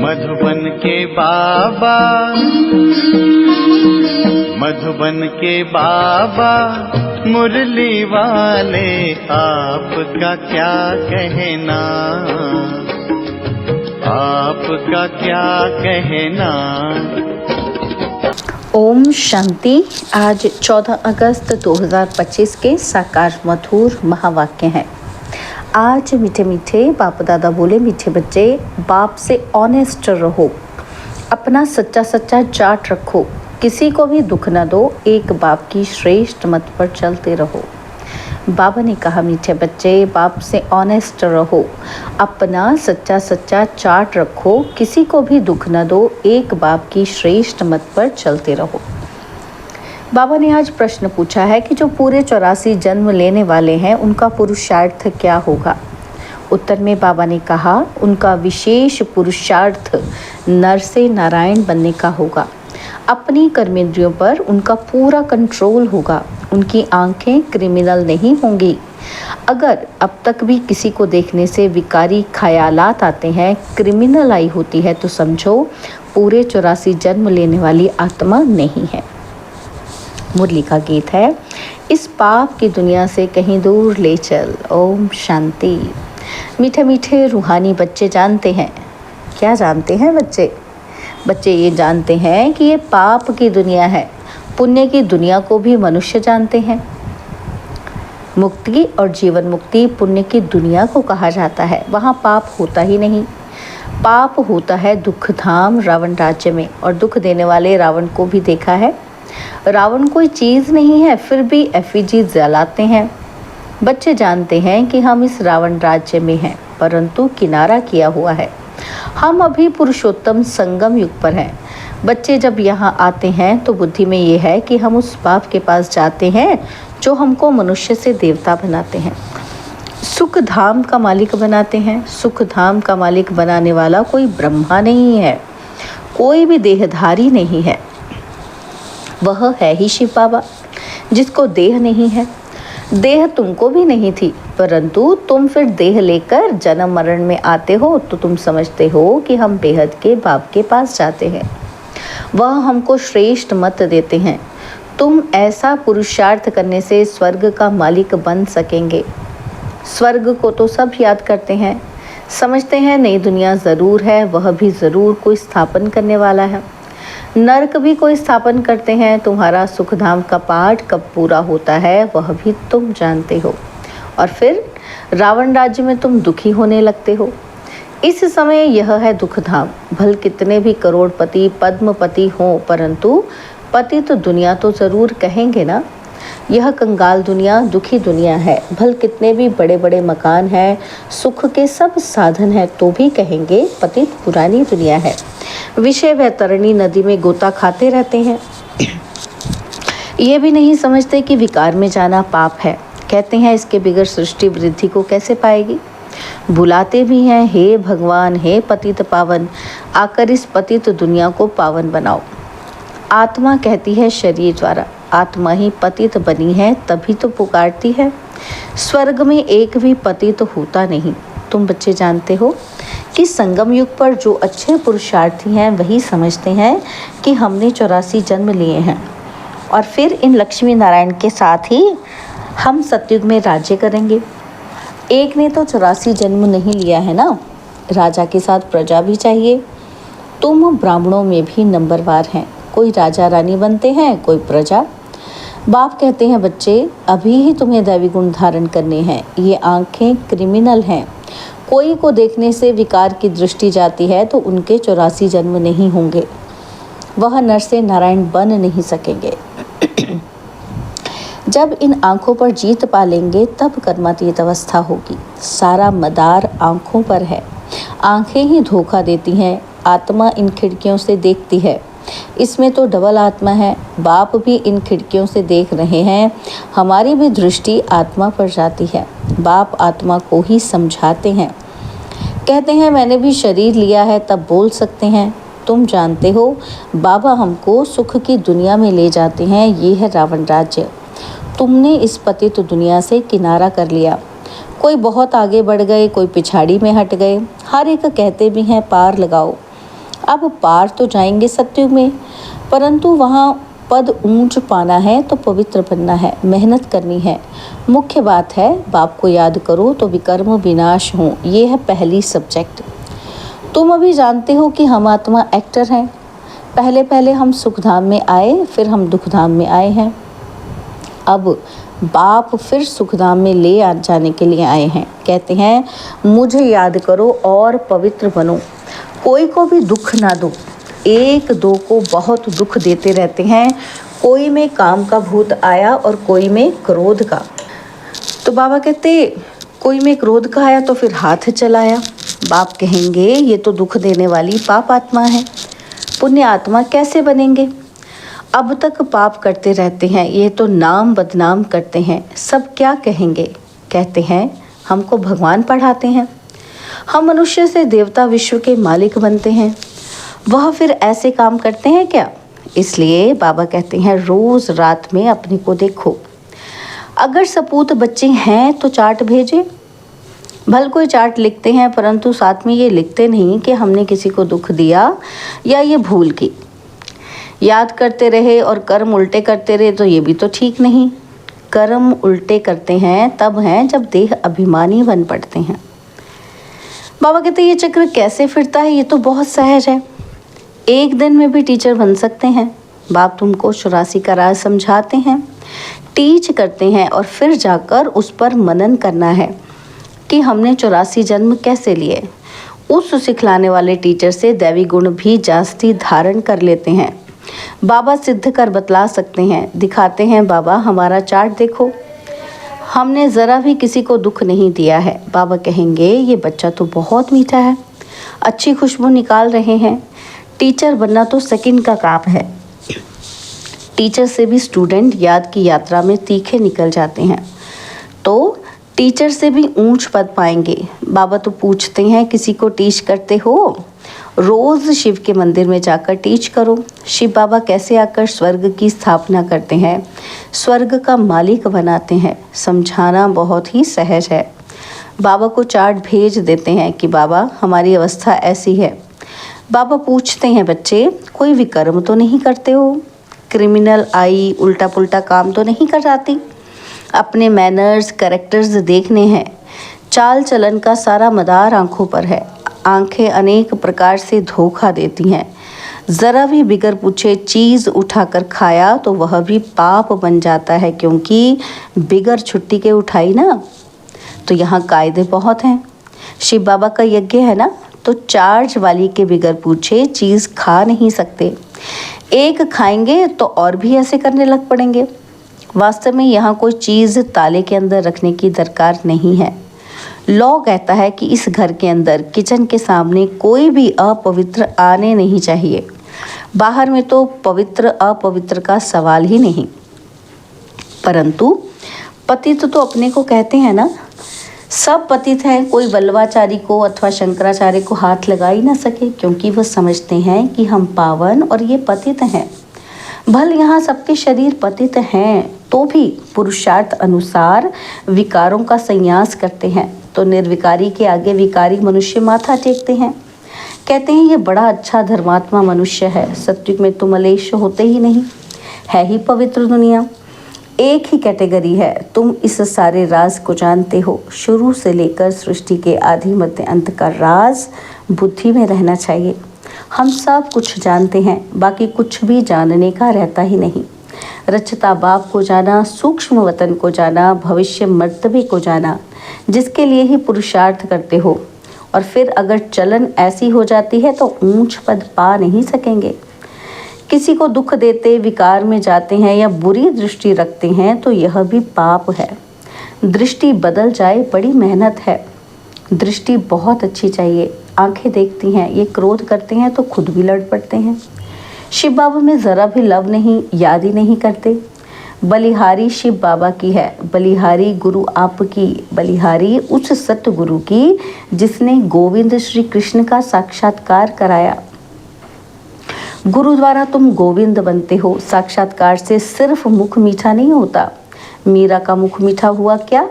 मधुबन के बाबा, मधुबन के बाबा मुरली वाले, आपका क्या कहना, आपका क्या कहना। ओम शांति। आज 14 अगस्त 2025 के साकार मधुर महावाक्य हैं। आज मीठे मीठे बाप दादा बोले, मीठे बच्चे बाप से ऑनेस्ट रहो, अपना सच्चा सच्चा चार्ट रखो, किसी को भी दुख न दो, एक बाप की श्रेष्ठ मत पर चलते रहो। बाबा ने कहा, मीठे बच्चे बाप से ऑनेस्ट रहो, अपना सच्चा सच्चा चार्ट रखो, किसी को भी दुख न दो, एक बाप की श्रेष्ठ मत पर चलते रहो। बाबा ने आज प्रश्न पूछा है कि जो पूरे 84 जन्म लेने वाले हैं उनका पुरुषार्थ क्या होगा। उत्तर में बाबा ने कहा, उनका विशेष पुरुषार्थ नर से नारायण बनने का होगा। अपनी कर्मेंद्रियों पर उनका पूरा कंट्रोल होगा। उनकी आंखें क्रिमिनल नहीं होंगी। अगर अब तक भी किसी को देखने से विकारी ख्यालात आते हैं, क्रिमिनल आई होती है, तो समझो पूरे 84 जन्म लेने वाली आत्मा नहीं है। मुरली का गीत है, इस पाप की दुनिया से कहीं दूर ले चल। ओम शांति। मीठे मीठे रूहानी बच्चे जानते हैं, क्या जानते हैं बच्चे? बच्चे ये जानते हैं कि ये पाप की दुनिया है। पुण्य की दुनिया को भी मनुष्य जानते हैं। मुक्ति और जीवन मुक्ति पुण्य की दुनिया को कहा जाता है। वहाँ पाप होता ही नहीं। पाप होता है दुख धाम रावण राज्य में, और दुख देने वाले रावण को भी देखा है। रावण कोई चीज़ नहीं है, फिर भी एफिजी जलाते हैं। बच्चे जानते हैं कि हम इस रावण राज्य में हैं, परंतु किनारा किया हुआ है। हम अभी पुरुषोत्तम संगम युग पर हैं। बच्चे जब यहाँ आते हैं तो बुद्धि में ये है कि हम उस बाप के पास जाते हैं जो हमको मनुष्य से देवता बनाते हैं, सुख धाम का मालिक बनाते हैं। सुख धाम का मालिक बनाने वाला कोई ब्रह्मा नहीं है, कोई भी देहधारी नहीं है, वह है ही शिव बाबा, जिसको देह नहीं है। देह तुमको भी नहीं थी, परंतु तुम फिर देह लेकर जन्म मरण में आते हो, तो तुम समझते हो कि हम बेहद के बाप के पास जाते हैं। वह हमको श्रेष्ठ मत देते हैं। तुम ऐसा पुरुषार्थ करने से स्वर्ग का मालिक बन सकेंगे। स्वर्ग को तो सब याद करते हैं, समझते हैं नई दुनिया ज़रूर है, वह भी ज़रूर कोई स्थापन करने वाला है। नरक भी कोई स्थापन करते हैं। तुम्हारा सुखधाम का पाठ कब पूरा होता है वह भी तुम जानते हो, और फिर रावण राज्य में तुम दुखी होने लगते हो। इस समय यह है दुखधाम। भल कितने भी करोड़पति पद्मपति हों, परंतु पति तो दुनिया तो ज़रूर कहेंगे ना। यह कंगाल दुनिया दुखी दुनिया है। भल कितने भी बड़े बड़े मकान हैं, सुख के सब साधन हैं, तो भी कहेंगे पतित पुरानी दुनिया है। विषय व तरणी नदी में गोता खाते रहते हैं। ये भी नहीं समझते कि विकार में जाना पाप है। कहते हैं इसके बिगड़ सृष्टि वृद्धि को कैसे पाएगी। बुलाते भी हैं, हे भगवान, हे पतित पावन, आकर इस पतित दुनिया को पावन बनाओ। आत्मा कहती है शरीर द्वारा, आत्मा ही पतित बनी है, तभी तो पुकारती है। स्वर्ग में एक भी पतित होता नहीं। तुम बच्चे जानते हो कि संगम युग पर जो अच्छे पुरुषार्थी हैं वही समझते हैं कि हमने 84 जन्म लिए हैं, और फिर इन लक्ष्मी नारायण के साथ ही हम सतयुग में राज्य करेंगे। एक ने तो 84 जन्म नहीं लिया है ना, राजा के साथ प्रजा भी चाहिए। तुम ब्राह्मणों में भी नंबरवार हैं, कोई राजा रानी बनते हैं, कोई प्रजा। बाप कहते हैं, बच्चे अभी ही तुम्हें दैवी गुण धारण करने हैं। ये आंखें क्रिमिनल हैं। कोई को देखने से विकार की दृष्टि जाती है तो उनके 84 जन्म नहीं होंगे, वह नर से नारायण बन नहीं सकेंगे। जब इन आंखों पर जीत पा लेंगे तब कर्मातीत अवस्था होगी। सारा मदार आंखों पर है। आंखें ही धोखा देती हैं। आत्मा इन खिड़कियों से देखती है। इसमें तो डबल आत्मा है। बाप भी इन खिड़कियों से देख रहे हैं। हमारी भी दृष्टि आत्मा पर जाती है। बाप आत्मा को ही समझाते हैं। कहते हैं मैंने भी शरीर लिया है, तब बोल सकते हैं। तुम जानते हो बाबा हमको सुख की दुनिया में ले जाते हैं। ये है रावण राज्य। तुमने इस पतित दुनिया से किनारा कर लिया। कोई बहुत आगे बढ़ गए, कोई पिछाड़ी में हट गए। हर एक कहते भी हैं पार लगाओ। अब पार तो जाएंगे सतयुग में, परंतु वहाँ पद ऊंच पाना है तो पवित्र बनना है, मेहनत करनी है। मुख्य बात है बाप को याद करो तो विकर्म विनाश हो। ये है पहली सब्जेक्ट। तुम अभी जानते हो कि हम आत्मा एक्टर हैं। पहले पहले हम सुखधाम में आए, फिर हम दुखधाम में आए हैं। अब बाप फिर सुखधाम में ले जाने के लिए आए हैं। कहते हैं मुझे याद करो और पवित्र बनो। कोई को भी दुख ना दो। एक दो को बहुत दुख देते रहते हैं। कोई में काम का भूत आया और कोई में क्रोध का। तो बाबा कहते कोई में क्रोध का आया तो फिर हाथ चलाया। बाप कहेंगे ये तो दुख देने वाली पाप आत्मा है, पुण्य आत्मा कैसे बनेंगे? अब तक पाप करते रहते हैं, ये तो नाम बदनाम करते हैं, सब क्या कहेंगे? कहते हैं हमको भगवान पढ़ाते हैं, हम मनुष्य से देवता विश्व के मालिक बनते हैं, वह फिर ऐसे काम करते हैं क्या? इसलिए बाबा कहते हैं रोज रात में अपने को देखो। अगर सपूत बच्चे हैं तो चार्ट भेजे। भल कोई चार्ट लिखते हैं परंतु साथ में ये लिखते नहीं कि हमने किसी को दुख दिया या ये भूल की। याद करते रहे और कर्म उल्टे करते रहे तो ये भी तो ठीक नहीं। कर्म उल्टे करते हैं तब हैं जब देह अभिमानी बन पड़ते हैं। बाबा कहते ये चक्र कैसे फिरता है? ये तो बहुत सहज है, एक दिन में भी टीचर बन सकते हैं। बाप तुमको 84 का राज समझाते हैं, टीच करते हैं और फिर जाकर उस पर मनन करना है कि हमने 84 जन्म कैसे लिए। उस सिखलाने वाले टीचर से दैवी गुण भी जास्ती धारण कर लेते हैं। बाबा सिद्ध कर बतला सकते हैं, दिखाते हैं बाबा हमारा चार्ट देखो, हमने ज़रा भी किसी को दुख नहीं दिया है। बाबा कहेंगे ये बच्चा तो बहुत मीठा है, अच्छी खुशबू निकाल रहे हैं। टीचर बनना तो सेकंड का काम है। टीचर से भी स्टूडेंट याद की यात्रा में तीखे निकल जाते हैं, तो टीचर से भी ऊंच पद पाएंगे। बाबा तो पूछते हैं किसी को टीच करते हो? रोज़ शिव के मंदिर में जाकर टीच करो। शिव बाबा कैसे आकर स्वर्ग की स्थापना करते हैं, स्वर्ग का मालिक बनाते हैं। समझाना बहुत ही सहज है। बाबा को चार्ट भेज देते हैं कि बाबा हमारी अवस्था ऐसी है। बाबा पूछते हैं बच्चे कोई विकर्म तो नहीं करते हो? क्रिमिनल आई उल्टा पुल्टा काम तो नहीं कर जाती? अपने मैनर्स कैरेक्टर्स देखने हैं। चाल चलन का सारा मदार आंखों पर है। आंखें अनेक प्रकार से धोखा देती हैं। ज़रा भी बिगर पूछे चीज़ उठाकर खाया तो वह भी पाप बन जाता है, क्योंकि बिगर छुट्टी के उठाई ना। तो यहाँ कायदे बहुत हैं। शिव बाबा का यज्ञ है ना, तो चार्ज वाली के बिगर पूछे चीज़ खा नहीं सकते। एक खाएंगे तो और भी ऐसे करने लग पड़ेंगे। वास्तव में यहाँ कोई चीज़ ताले के अंदर रखने की दरकार नहीं है। लॉ कहता है कि इस घर के अंदर किचन के सामने कोई भी अपवित्र आने नहीं चाहिए। बाहर में तो पवित्र अपवित्र का सवाल ही नहीं। परंतु पतित तो अपने को कहते हैं ना, सब पतित हैं। कोई वल्लभाचारी को अथवा शंकराचार्य को हाथ लगा ही ना सके, क्योंकि वो समझते हैं कि हम पावन और ये पतित हैं। भल यहाँ सबके शरीर पतित हैं तो भी पुरुषार्थ अनुसार विकारों का संन्यास करते हैं, तो निर्विकारी के आगे विकारी मनुष्य माथा टेकते हैं। कहते हैं ये बड़ा अच्छा धर्मात्मा मनुष्य है, सत्युग में तो मलेच्छ होते ही नहीं, है ही पवित्र दुनिया। एक ही कैटेगरी है, तुम इस सारे राज को जानते हो। शुरू से लेकर सृष्टि के आदि मध्य अंत का राज बुद्धि में रहना चाहिए। हम सब कुछ जानते हैं, बाकी कुछ भी जानने का रहता ही नहीं। रचता बाप को जाना, सूक्ष्म वतन को जाना, भविष्य मर्तबे को जाना, जिसके लिए ही पुरुषार्थ करते हो। और फिर अगर चलन ऐसी हो जाती है तो ऊंच पद पा नहीं सकेंगे। किसी को दुख देते, विकार में जाते हैं या बुरी दृष्टि रखते हैं तो यह भी पाप है। दृष्टि बदल जाए बड़ी मेहनत है। दृष्टि बहुत अच्छी चाहिए। आंखें देखती हैं, ये क्रोध करते हैं तो खुद भी लड़ पड़ते हैं। शिव बाबा में ज़रा भी लव नहीं, याद ही नहीं करते। बलिहारी शिव बाबा की है, बलिहारी गुरु आपकी, बलिहारी उस सत्य गुरु की जिसने गोविंद श्री कृष्ण का साक्षात्कार कराया। गुरु द्वारा तुम गोविंद बनते हो। साक्षात्कार से सिर्फ मुख मीठा नहीं होता। मीरा का मुख मीठा हुआ क्या?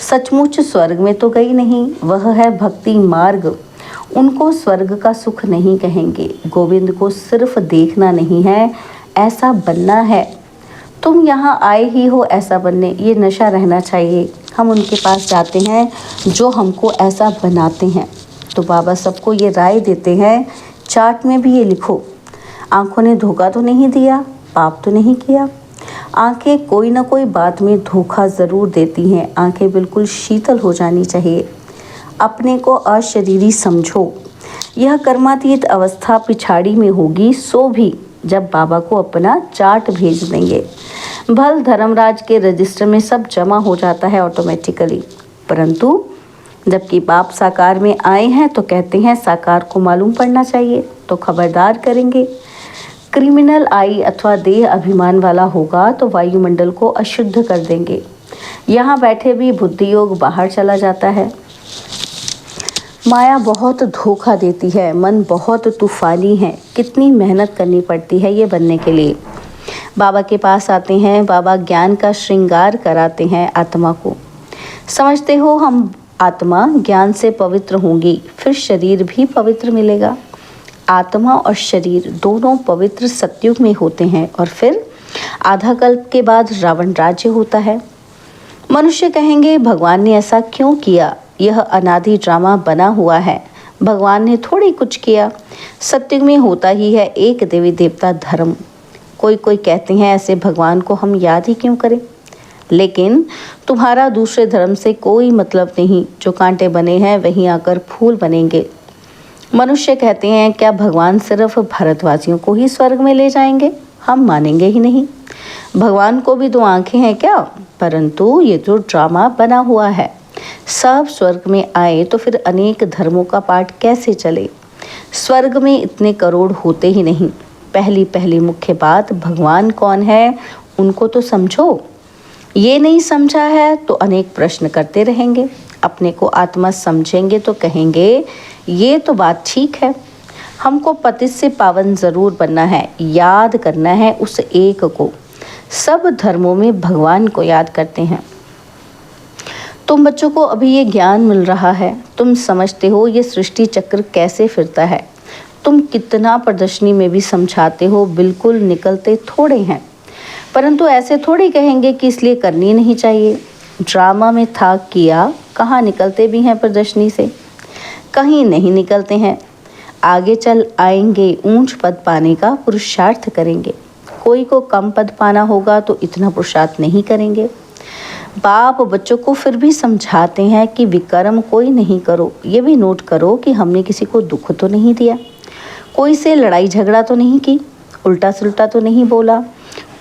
सचमुच स्वर्ग में तो गई नहीं, वह है भक्ति मार्ग। उनको स्वर्ग का सुख नहीं कहेंगे। गोविंद को सिर्फ देखना नहीं है, ऐसा बनना है। तुम यहाँ आए ही हो ऐसा बनने, ये नशा रहना चाहिए। हम उनके पास जाते हैं जो हमको ऐसा बनाते हैं। तो बाबा सबको ये राय देते हैं, चार्ट में भी ये लिखो, आंखों ने धोखा तो नहीं दिया, पाप तो नहीं किया। आंखें कोई ना कोई बात में धोखा ज़रूर देती हैं। आंखें बिल्कुल शीतल हो जानी चाहिए। अपने को अशरीरी समझो। यह कर्मातीत अवस्था पिछाड़ी में होगी, सो भी जब बाबा को अपना चार्ट भेज देंगे। भल धर्मराज के रजिस्टर में सब जमा हो जाता है ऑटोमेटिकली। परंतु जबकि बाप साकार में आए हैं तो कहते हैं साकार को मालूम पड़ना चाहिए, तो खबरदार करेंगे। क्रिमिनल आई अथवा देह अभिमान वाला होगा तो वायुमंडल को अशुद्ध कर देंगे। यहाँ बैठे भी बुद्धि योग बाहर चला जाता है। माया बहुत धोखा देती है, मन बहुत तूफानी है। कितनी मेहनत करनी पड़ती है ये बनने के लिए। बाबा के पास आते हैं, बाबा ज्ञान का श्रृंगार कराते हैं आत्मा को। समझते हो हम आत्मा ज्ञान से पवित्र होंगी, फिर शरीर भी पवित्र मिलेगा। आत्मा और शरीर दोनों पवित्र सतयुग में होते हैं और फिर आधा कल्प के बाद रावण राज्य होता है। मनुष्य कहेंगे भगवान ने ऐसा क्यों किया, यह अनादि ड्रामा बना हुआ है। भगवान ने थोड़ी कुछ किया, सतयुग में होता ही है एक देवी देवता धर्म। कोई कहते हैं ऐसे भगवान को हम याद ही क्यों करें। लेकिन तुम्हारा दूसरे धर्म से कोई मतलब नहीं, जो कांटे बने हैं वहीं आकर फूल बनेंगे। मनुष्य कहते हैं क्या भगवान सिर्फ भारतवासियों को ही स्वर्ग में ले जाएंगे, हम मानेंगे ही नहीं। भगवान को भी दो आंखें हैं क्या, परंतु ये जो ड्रामा बना हुआ है। सब स्वर्ग में आए तो फिर अनेक धर्मों का पाठ कैसे चले। स्वर्ग में इतने करोड़ होते ही नहीं। पहली मुख्य बात भगवान कौन है उनको तो समझो। ये नहीं समझा है तो अनेक प्रश्न करते रहेंगे। अपने को आत्मा समझेंगे तो कहेंगे ये तो बात ठीक है, हमको पतित से पावन ज़रूर बनना है, याद करना है उस एक को। सब धर्मों में भगवान को याद करते हैं। तुम बच्चों को अभी ये ज्ञान मिल रहा है, तुम समझते हो ये सृष्टि चक्र कैसे फिरता है। तुम कितना प्रदर्शनी में भी समझाते हो, बिल्कुल निकलते थोड़े हैं। परंतु ऐसे थोड़ी कहेंगे कि इसलिए करनी नहीं चाहिए। ड्रामा में था किया, कहाँ निकलते भी हैं प्रदर्शनी से, कहीं नहीं निकलते हैं। आगे चल आएंगे, ऊंच पद पाने का पुरुषार्थ करेंगे। कोई को कम पद पाना होगा तो इतना पुरुषार्थ नहीं करेंगे। बाप बच्चों को फिर भी समझाते हैं कि विकर्म कोई नहीं करो। ये भी नोट करो कि हमने किसी को दुख तो नहीं दिया, कोई से लड़ाई झगड़ा तो नहीं की, उल्टा सुल्टा तो नहीं बोला,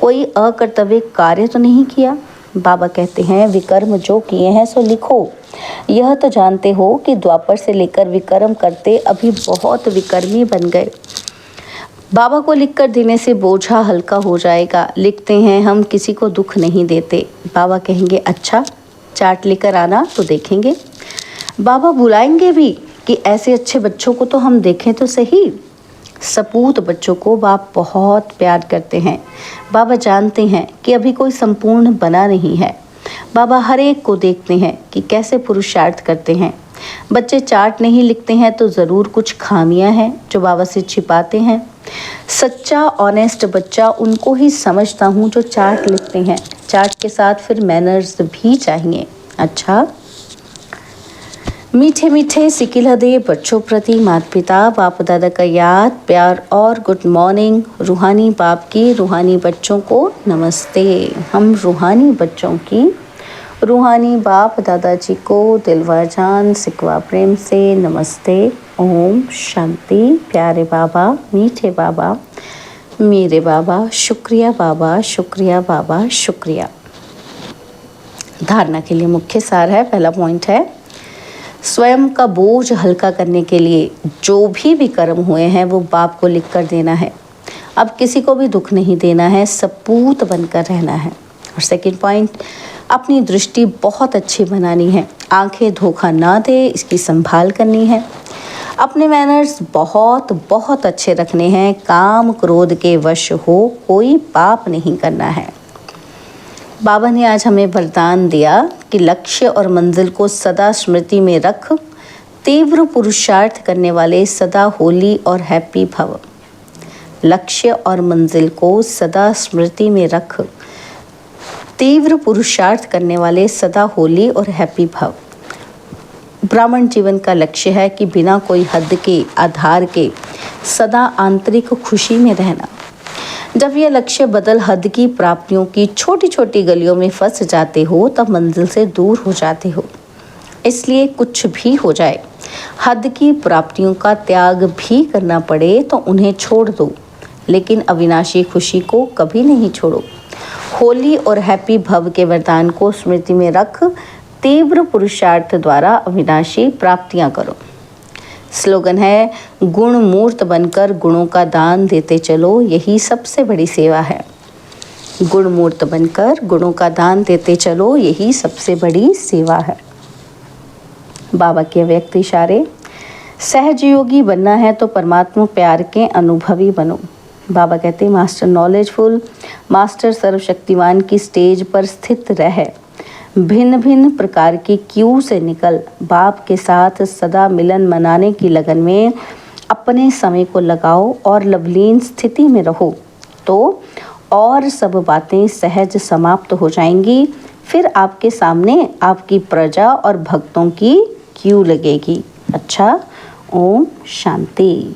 कोई अकर्तव्य कार्य तो नहीं किया। बाबा कहते हैं विकर्म जो किए हैं सो लिखो। यह तो जानते हो कि द्वापर से लेकर विकर्म करते अभी बहुत विकर्मी बन गए। बाबा को लिखकर देने से बोझा हल्का हो जाएगा। लिखते हैं हम किसी को दुख नहीं देते। बाबा कहेंगे अच्छा चार्ट लेकर आना तो देखेंगे। बाबा बुलाएंगे भी कि ऐसे अच्छे बच्चों को तो हम देखें तो सही। सपूत बच्चों को बाप बहुत प्यार करते हैं। बाबा जानते हैं कि अभी कोई संपूर्ण बना नहीं है। बाबा हर एक को देखते हैं कि कैसे पुरुषार्थ करते हैं। बच्चे चार्ट नहीं लिखते हैं तो ज़रूर कुछ खामियां हैं जो बाबा से छिपाते हैं। सच्चा ऑनेस्ट बच्चा उनको ही समझता हूँ जो चार्ट लिखते हैं। चार्ट के साथ फिर मैनर्स भी चाहिए। अच्छा, मीठे मीठे सिकिल हृदय बच्चों प्रति माता पिता बाप दादा का याद प्यार और गुड मॉर्निंग। रूहानी बाप की रूहानी बच्चों को नमस्ते। हम रूहानी बच्चों की रूहानी बाप दादाजी को दिलवा जान सिकवा प्रेम से नमस्ते। ओम शांति। प्यारे बाबा, मीठे बाबा, मेरे बाबा, शुक्रिया बाबा, शुक्रिया बाबा, शुक्रिया। धारणा के लिए मुख्य सार है, पहला पॉइंट है स्वयं का बोझ हल्का करने के लिए जो भी कर्म हुए हैं वो बाप को लिख कर देना है। अब किसी को भी दुख नहीं देना है, सपूत बनकर रहना है। और सेकंड पॉइंट, अपनी दृष्टि बहुत अच्छी बनानी है, आंखें धोखा ना दे, इसकी संभाल करनी है। अपने मैनर्स बहुत बहुत अच्छे रखने हैं, काम क्रोध के वश हो कोई पाप नहीं करना है। बाबा ने आज हमें वरदान दिया कि लक्ष्य और मंजिल को सदा स्मृति में रख, तीव्र पुरुषार्थ करने वाले सदा होली और हैप्पी भव। लक्ष्य और मंजिल को सदा स्मृति में रख तीव्र पुरुषार्थ करने वाले सदा होली और हैप्पी भव। ब्राह्मण जीवन का लक्ष्य है कि बिना कोई हद के आधार के सदा आंतरिक खुशी में रहना। जब यह लक्ष्य बदल हद की प्राप्तियों की छोटी छोटी गलियों में फंस जाते हो तब मंजिल से दूर हो जाते हो। इसलिए कुछ भी हो जाए, हद की प्राप्तियों का त्याग भी करना पड़े तो उन्हें छोड़ दो, लेकिन अविनाशी खुशी को कभी नहीं छोड़ो। होली और हैप्पी भव के वरदान को स्मृति में रख तीव्र पुरुषार्थ द्वारा अविनाशी प्राप्तियां करो। स्लोगन है, गुण मूर्त बनकर गुणों का दान देते चलो, यही सबसे बड़ी सेवा है। गुण मूर्त बनकर गुणों का दान देते चलो, यही सबसे बड़ी सेवा है। बाबा के व्यक्त इशारे, सहज योगी बनना है तो परमात्मा प्यार के अनुभवी बनो। बाबा कहते हैं, मास्टर नॉलेजफुल, मास्टर सर्वशक्तिमान की स्टेज पर स्थित रह भिन्न भिन्न प्रकार की क्यू से निकल बाप के साथ सदा मिलन मनाने की लगन में अपने समय को लगाओ और लवलीन स्थिति में रहो तो और सब बातें सहज समाप्त हो जाएंगी। फिर आपके सामने आपकी प्रजा और भक्तों की क्यू लगेगी। अच्छा, ओम शांति।